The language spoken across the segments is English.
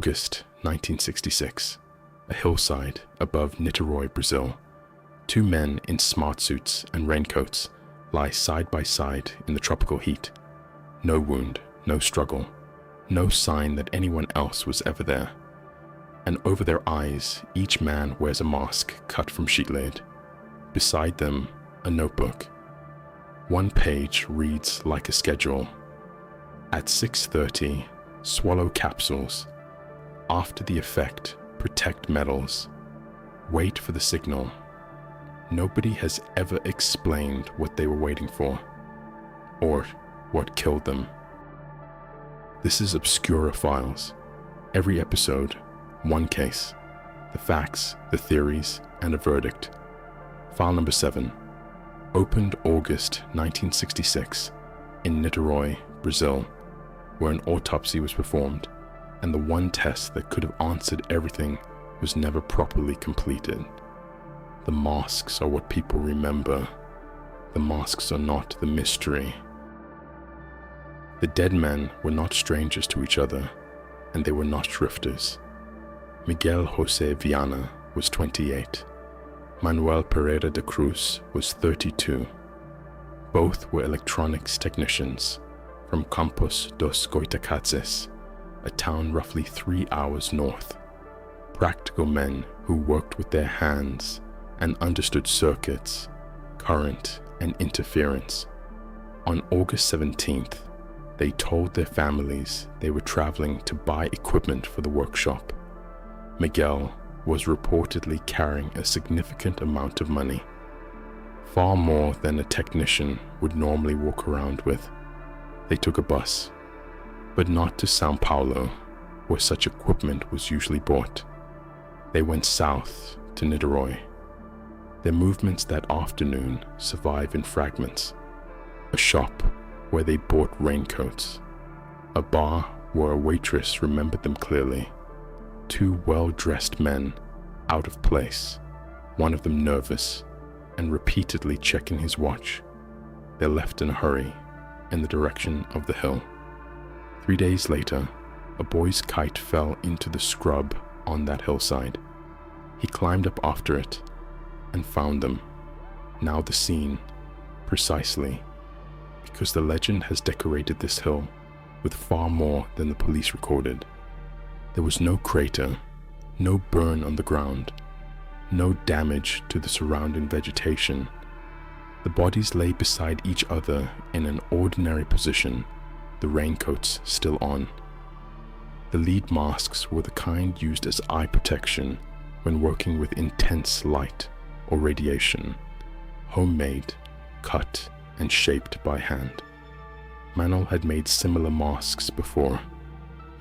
August 1966, a hillside above Niterói, Brazil. Two men in smart suits and raincoats lie side by side in the tropical heat. No wound, no struggle, no sign that anyone else was ever there. And over their eyes, each man wears a mask cut from sheet lead. Beside them, a notebook. One page reads like a schedule. At 6:30, swallow capsules. After the effect, protect metals. Wait for the signal. Nobody has ever explained what they were waiting for, or what killed them. This is Obscura Files. Every episode, one case, the facts, the theories, and a verdict. File number 7, opened August 1966 in Niterói, Brazil, where an autopsy was performed, and the one test that could have answered everything was never properly completed. The masks are what people remember. The masks are not the mystery. The dead men were not strangers to each other, and they were not drifters. Miguel José Viana was 28. Manuel Pereira de Cruz was 32. Both were electronics technicians from Campos dos Goitacazes, a town roughly 3 hours north. Practical men who worked with their hands and understood circuits, current, and interference. On August 17th, they told their families they were traveling to buy equipment for the workshop. Miguel was reportedly carrying a significant amount of money, far more than a technician would normally walk around with. They took a bus, but not to São Paulo, where such equipment was usually bought. They went south to Niterói. Their movements that afternoon survive in fragments. A shop where they bought raincoats. A bar where a waitress remembered them clearly. Two well-dressed men, out of place, one of them nervous and repeatedly checking his watch. They left in a hurry in the direction of the hill. 3 days later, a boy's kite fell into the scrub on that hillside. He climbed up after it and found them. Now the scene, precisely, because the legend has decorated this hill with far more than the police recorded. There was no crater, no burn on the ground, no damage to the surrounding vegetation. The bodies lay beside each other in an ordinary position, the raincoats still on. The lead masks were the kind used as eye protection when working with intense light or radiation, homemade, cut, and shaped by hand. Manuel had made similar masks before.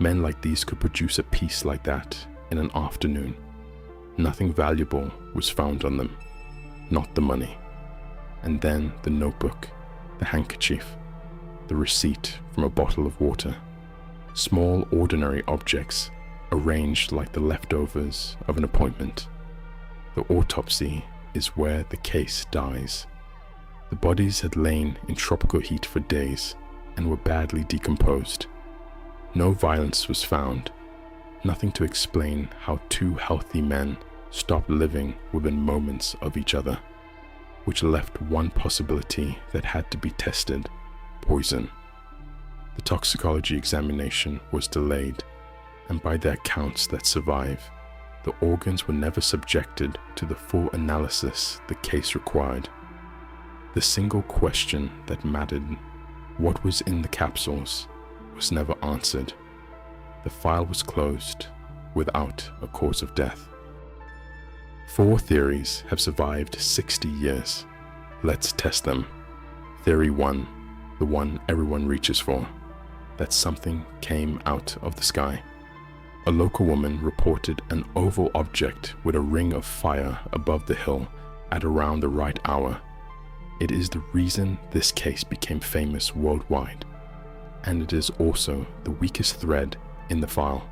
Men like these could produce a piece like that in an afternoon. Nothing valuable was found on them, not the money. And then the notebook, the handkerchief, the receipt from a bottle of water. Small ordinary objects arranged like the leftovers of an appointment. The autopsy is where the case dies. The bodies had lain in tropical heat for days and were badly decomposed. No violence was found, nothing to explain how two healthy men stopped living within moments of each other, which left one possibility that had to be tested: poison. The toxicology examination was delayed, and by the accounts that survive, the organs were never subjected to the full analysis the case required. The single question that mattered, what was in the capsules, was never answered. The file was closed without a cause of death. 4 theories have survived 60 years. Let's test them. Theory 1, the one everyone reaches for, that something came out of the sky. A local woman reported an oval object with a ring of fire above the hill at around the right hour. It is the reason this case became famous worldwide, and it is also the weakest thread in the file.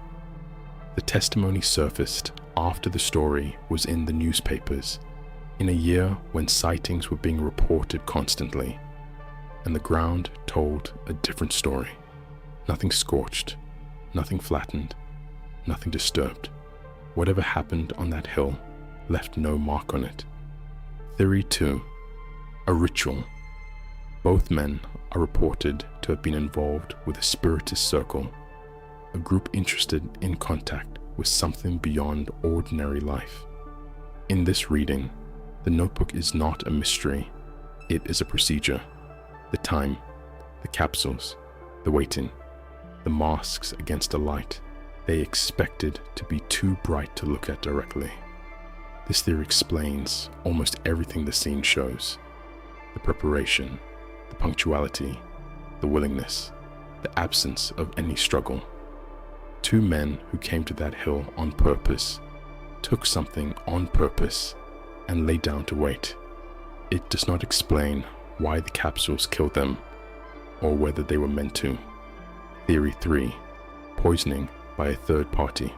The testimony surfaced after the story was in the newspapers, in a year when sightings were being reported constantly, and the ground told a different story. Nothing scorched, nothing flattened, nothing disturbed. Whatever happened on that hill left no mark on it. Theory 2. A ritual. Both men are reported to have been involved with a spiritist circle, a group interested in contact with something beyond ordinary life. In this reading, the notebook is not a mystery, it is a procedure. The time, the capsules, the waiting, the masks against a light they expected to be too bright to look at directly. This theory explains almost everything the scene shows: the preparation, the punctuality, the willingness, the absence of any struggle. Two men who came to that hill on purpose, took something on purpose, and lay down to wait. It does not explain why the capsules killed them, or whether they were meant to. Theory 3. Poisoning by a third party.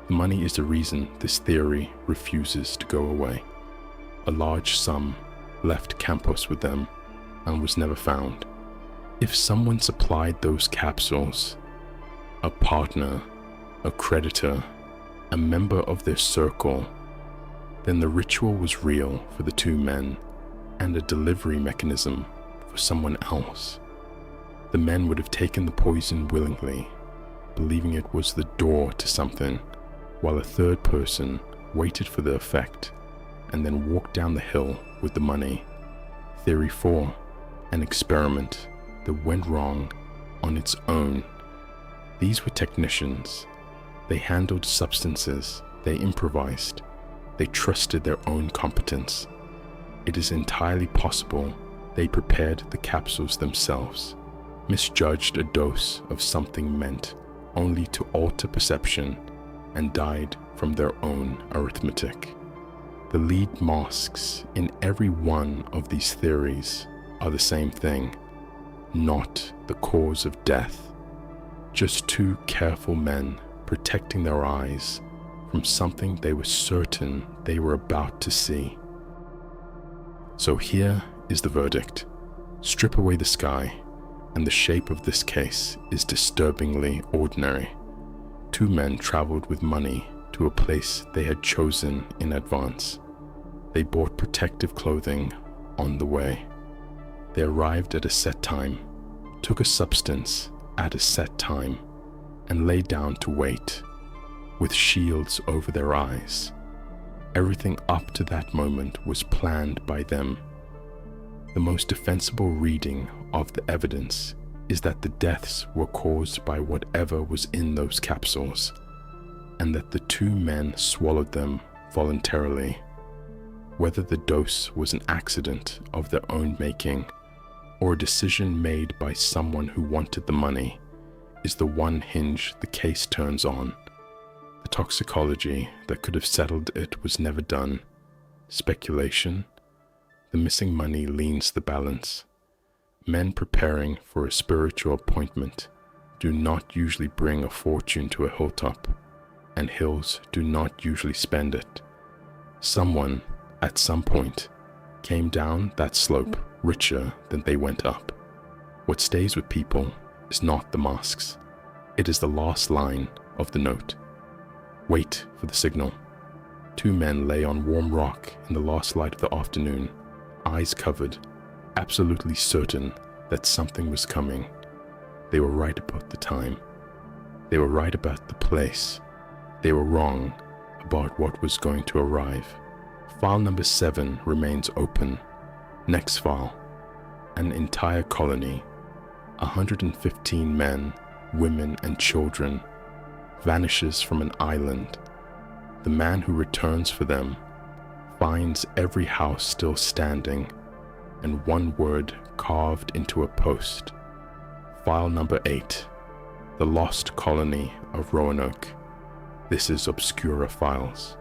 The money is the reason this theory refuses to go away. A large sum left Campos with them and was never found. If someone supplied those capsules, a partner, a creditor, a member of their circle, then the ritual was real for the two men and a delivery mechanism for someone else. The men would have taken the poison willingly, believing it was the door to something, while a third person waited for the effect and then walked down the hill with the money. Theory 4. An experiment that went wrong on its own. These were technicians. They handled substances, they improvised, they trusted their own competence. It is entirely possible they prepared the capsules themselves, misjudged a dose of something meant only to alter perception, and died from their own arithmetic. The lead masks in every one of these theories are the same thing, not the cause of death, just two careful men protecting their eyes from something they were certain they were about to see. So here is the verdict. Strip away the sky, and the shape of this case is disturbingly ordinary. Two men traveled with money to a place they had chosen in advance. They bought protective clothing on the way. They arrived at a set time, took a substance at a set time, and lay down to wait, with shields over their eyes. Everything up to that moment was planned by them. The most defensible reading of the evidence is that the deaths were caused by whatever was in those capsules, and that the two men swallowed them voluntarily. Whether the dose was an accident of their own making, or a decision made by someone who wanted the money, is the one hinge the case turns on. The toxicology that could have settled it was never done. Speculation. The missing money leans the balance. Men preparing for a spiritual appointment do not usually bring a fortune to a hilltop, and hills do not usually spend it. Someone, at some point, came down that slope richer than they went up. What stays with people is not the masks. It is the last line of the note. Wait for the signal. Two men lay on warm rock in the last light of the afternoon, eyes covered, absolutely certain that something was coming. They were right about the time. They were right about the place. They were wrong about what was going to arrive. File number 7 remains open. Next file. An entire colony, 115 men, women, and children, vanishes from an island. The man who returns for them finds every house still standing and one word carved into a post. File number 8. The Lost Colony of Roanoke. This is Obscura Files.